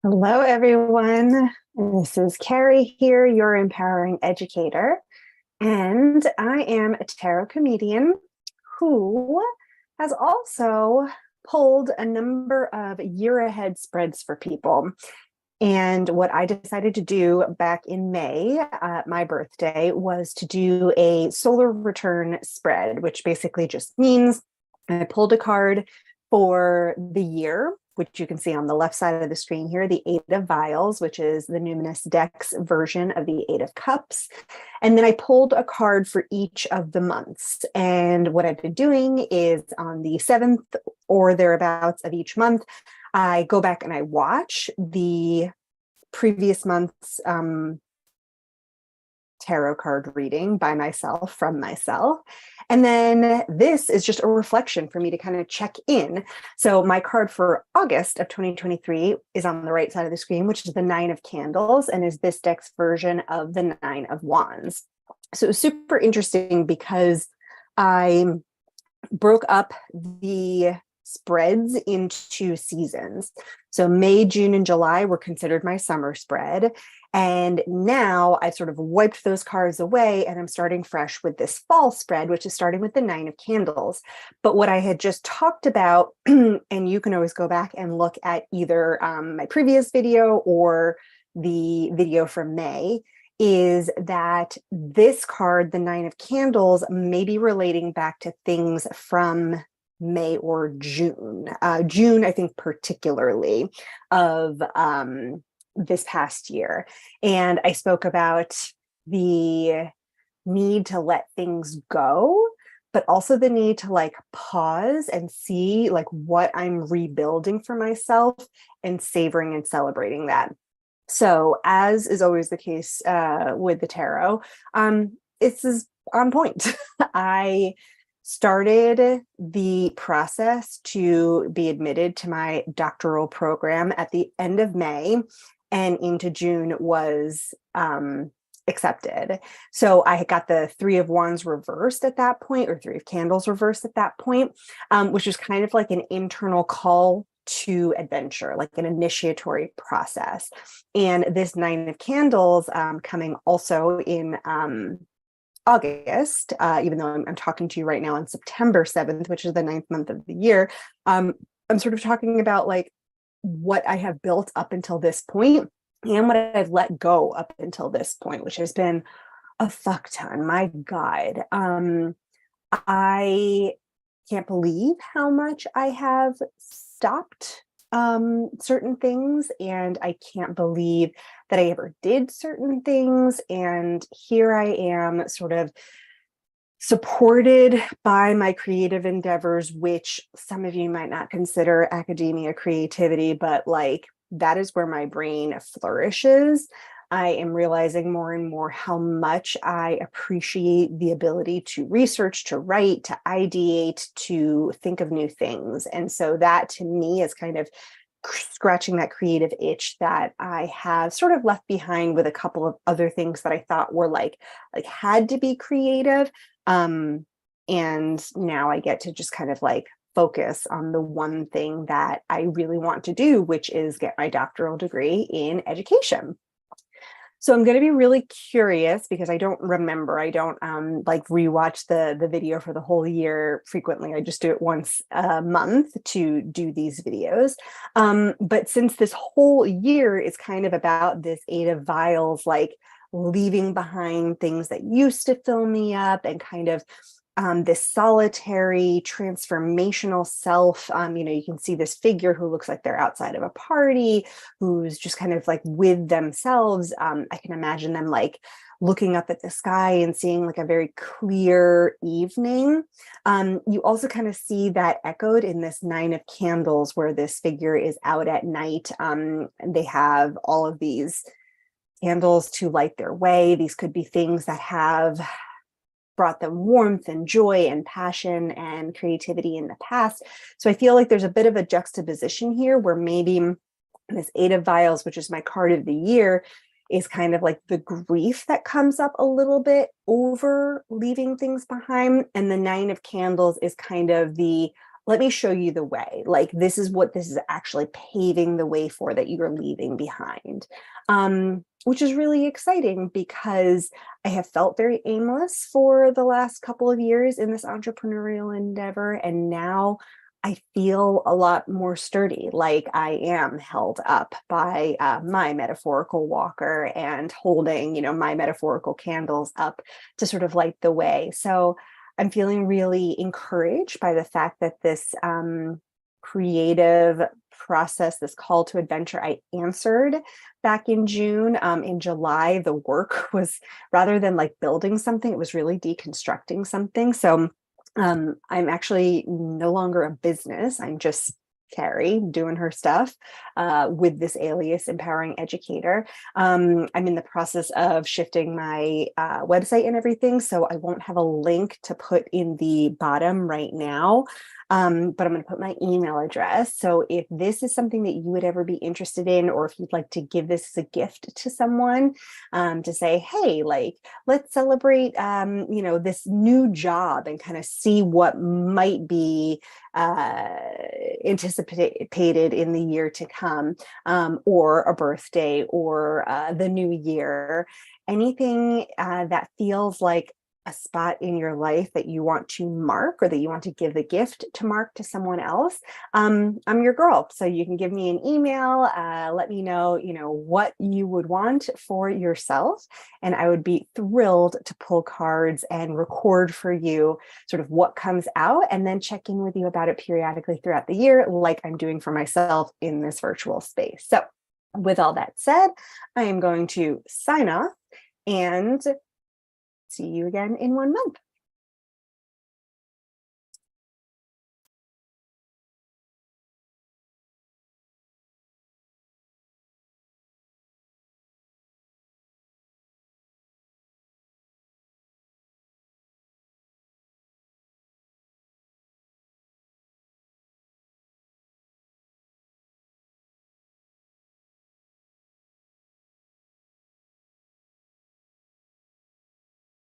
Hello, everyone. This is Carrie here, your empowering educator. And I am a tarot comedian who has also pulled a number of year ahead spreads for people. And what I decided to do back in May, my birthday, was to do a solar return spread, which basically just means I pulled a card for the year, which you can see on the left side of the screen here, the Eight of Vials, which is the Numinous Dex version of the Eight of Cups. And then I pulled a card for each of the months. And what I've been doing is on the 7th or thereabouts of each month, I go back and I watch the previous month's tarot card reading by myself from myself. And then this is just a reflection for me to kind of check in. So my card for August of 2023 is on the right side of the screen, which is the Nine of Candles and is this deck's version of the Nine of Wands. So it was super interesting because I broke up the spreads into seasons. So May, June, and July were considered my summer spread. And now I've sort of wiped those cards away and I'm starting fresh with this fall spread, which is starting with the Nine of Candles. But what I had just talked about, and you can always go back and look at either my previous video or the video from May, is that this card, the Nine of Candles, may be relating back to things from May or June. June, I think particularly, of this past year. And I spoke about the need to let things go, but also the need to like pause and see like what I'm rebuilding for myself and savoring and celebrating that. So as is always the case with the tarot, this is on point. I started the process to be admitted to my doctoral program at the end of May, and into June was accepted. So I got the Three of Wands reversed at that point, or Three of Candles reversed at that point, which was kind of like an internal call to adventure, like an initiatory process. And this Nine of Candles coming also in August, even though I'm talking to you right now on September 7th, which is the ninth month of the year, I'm sort of talking about like what I have built up until this point and what I've let go up until this point, which has been a fuck ton. My God. I can't believe how much I have stopped certain things, and I can't believe that I ever did certain things. And here I am sort of supported by my creative endeavors, which some of you might not consider academia creativity, but like that is where my brain flourishes. I am realizing more and more how much I appreciate the ability to research, to write, to ideate, to think of new things. And so that to me is kind of scratching that creative itch that I have sort of left behind with a couple of other things that I thought were like had to be creative. And now I get to just kind of like focus on the one thing that I really want to do, which is get my doctoral degree in education. So I'm going to be really curious because I don't remember. I don't like rewatch the video for the whole year frequently. I just do it once a month to do these videos. But since this whole year is kind of about this Eight of Vials, like leaving behind things that used to fill me up and kind of this solitary transformational self. You can see this figure who looks like they're outside of a party, who's just kind of like with themselves. I can imagine them like looking up at the sky and seeing like a very clear evening. You also kind of see that echoed in this Nine of Candles, where this figure is out at night. They have all of these candles to light their way. These could be things that have brought them warmth and joy and passion and creativity in the past. So I feel like there's a bit of a juxtaposition here where maybe this Eight of Vials, which is my card of the year, is kind of like the grief that comes up a little bit over leaving things behind. And the Nine of Candles is kind of the let me show you the way. Like, this is what this is actually paving the way for that you're leaving behind. Which is really exciting because I have felt very aimless for the last couple of years in this entrepreneurial endeavor. And now I feel a lot more sturdy, like I am held up by my metaphorical walker and holding, my metaphorical candles up to sort of light the way. So I'm feeling really encouraged by the fact that this creative process, this call to adventure, I answered back in June. In July, the work was, rather than like building something, it was really deconstructing something. So I'm actually no longer a business. I'm just Carrie doing her stuff with this alias, Empowering Educator. I'm in the process of shifting my website and everything, so I won't have a link to put in the bottom right now. But I'm going to put my email address. So if this is something that you would ever be interested in, or if you'd like to give this as a gift to someone, to say, hey, like, let's celebrate, this new job and kind of see what might be anticipated in the year to come, or a birthday, or the new year, anything that feels like a spot in your life that you want to mark, or that you want to give the gift to mark to someone else, I'm your girl. So you can give me an email, let me know, what you would want for yourself. And I would be thrilled to pull cards and record for you sort of what comes out, and then check in with you about it periodically throughout the year, like I'm doing for myself in this virtual space. So with all that said, I am going to sign off and see you again in 1 month.